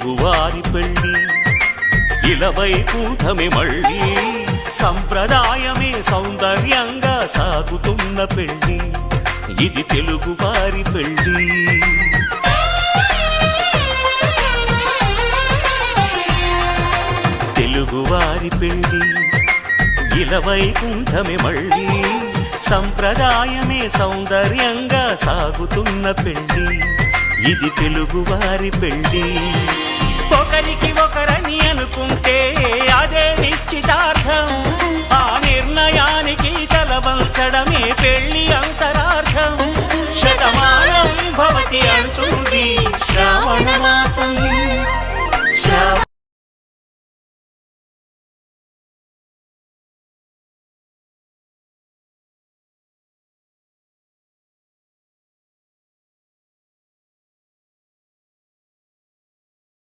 గువారి పెళ్ళి ఇలవైకుంఠమే మళ్ళీ సంప్రదాయమే సౌందర్యంగా సాగుతున్న పెళ్ళి ఇది తెలుగువారి పెళ్ళి. తెలుగువారి పెళ్ళి ఇలవైకుంఠమే మళ్ళీ సంప్రదాయమే సౌందర్యంగా సాగుతున్న పెళ్ళి ఇది తెలుగువారి పెళ్ళి. ఒకరికి ఒకరని అనుకుంటే అదే నిశ్చితార్థం, ఆ నిర్ణయానికి తలవంచడమే పెళ్ళి అంతరార్థం. శతమానం భవతి అంటూ